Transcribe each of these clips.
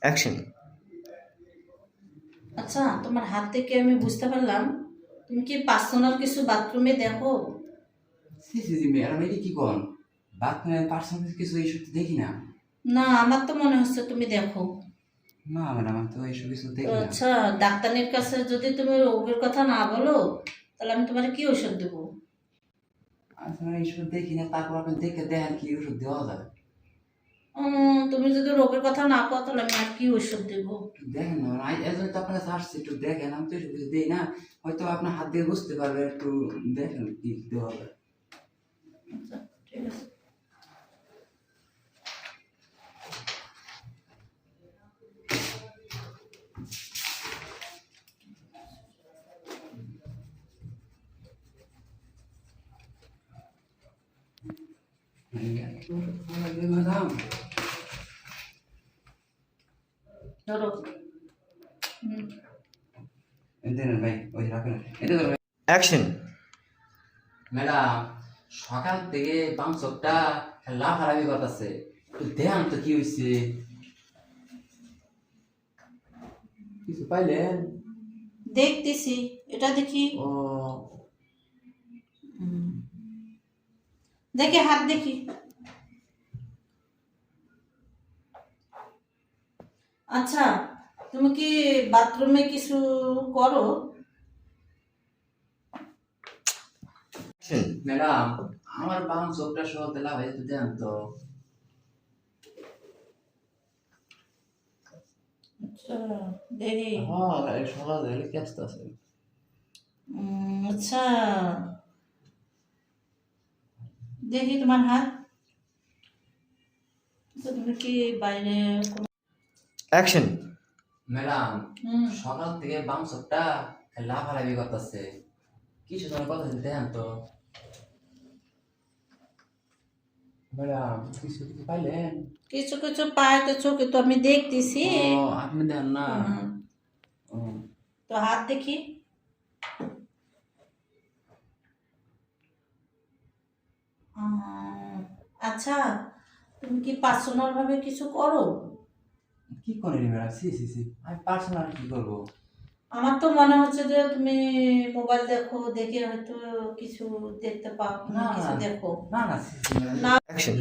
Action. আচ্ছা, তোমার হাত থেকে আমি বুঝতে পারলাম তুমি কি পার্সোনাল কিছু বাথরুমে দেখো। জি জি জি ম্যাডাম, এটা কি কোন বাথরুমে পার্সোনাল কিছু এইসব তো দেখি না। না, আমার তো মনে হচ্ছে তুমি দেখো। না ম্যাডাম, আমি তো এইসব কিছু তো দেখি না। আচ্ছা, ডাক্তারের কাছে যদি তুমি রোগের কথা না বলো তাহলে আমি তোমার কি ওষুধ দেবো? আচ্ছা ম্যাডাম, এইসব দেখি না, তারপর আপনি দেখে দেখেন কি ওষুধ দেওয়া যাবে। তুমি যদি রোগের কথা না কও তাহলে আমি আর কি ওষুধ দেবো? একটু দেখেন না ম্যাডাম, এই জন্য তো আপনার কাছে আসছি, একটু দেখেন। আমি তো এইসব কিছু দিই না, হয়তো আপনার হাত দিয়ে বুঝতে পারবে, একটু দেখেন কি দেওয়া যাবে। আচ্ছা, ঠিক আছে। ম্যাডাম ধরো। হুম। দেন ভাই, ওই রাখেন এটা ধরুন। অ্যাকশন। ম্যাডাম, সকাল থেকে বাম চোখটা লাফালাফি করতেছে, একটু দেখেন তো কি হয়েছে। কিছু পাইলেন? দেখতেছি, এটা দেখি। ও হুম। দেখি, হাত দেখি। আচ্ছা, তুমি কি বাথরুমে কিছু করো? অ্যাকশন। ম্যাডাম, আমার বাম চোখটা সহ লাফাই একটু দেন তো। আচ্ছা, দেখি। হ্যাঁ, এই সকাল থেকে ব্যস্ত আছে। আচ্ছা, দেখি তোমার হাত। আচ্ছা, তুমি কি বাইরে অ্যাকশন। ম্যাডাম, হুম। সকাল থেকে বাম চোখটা লাফালাফি করতেছে, কিছু জনের কথা দেন তো। ম্যাডাম, কিছু কিছু পাইলেন? কিছু কিছু পায় তো চোখে তো আমি দেখতেছি। ও, আপনি দেন না। হুম। ও, তো হাত দেখি। আচ্ছা, তুমি কি পার্সোনাল ভাবে কিছু করো? কি করেন ম্যাডাম? সি সি সি, আমি পার্সোনাল কি করবো? আমার তো মনে হচ্ছে যে তুমি মোবাইল দেখো, দেখে হয়তো কিছু দেখতে পাও, না কিছু দেখো। না না, সি সি ম্যাডাম। না। অ্যাকশন।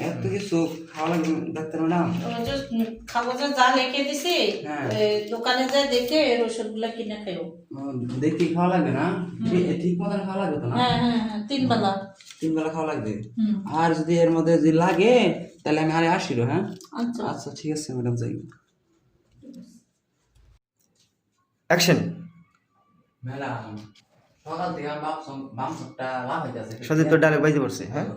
এত কিছু খাওয়া লাগবে ডাক্তার ম্যাডাম? ওই যে কাগজে যা লিখে দিছি, হ্যাঁ। দোকানে যা দেখে এর ওষুধগুলো কিনে খাইও। দেখি খাওয়া লাগবে না? ঠিক মতন খাওয়া লাগবে তো না? হ্যাঁ হ্যাঁ হ্যাঁ, 3 বেলা। 3 বেলা খাওয়া লাগবে। হুম। আর যদি এর মধ্যে যদি লাগে তাহলে আমি আরে আসিল। হ্যাঁ আচ্ছা। আচ্ছা, ঠিক আছে ম্যাডাম, যাই। অ্যাকশন। ম্যাডাম, সকাল থেকে আমার বাম চোখটা লাভ হইতেছে। সত্যি তো ডায়লগ বাইতে পড়ছে, হ্যাঁ।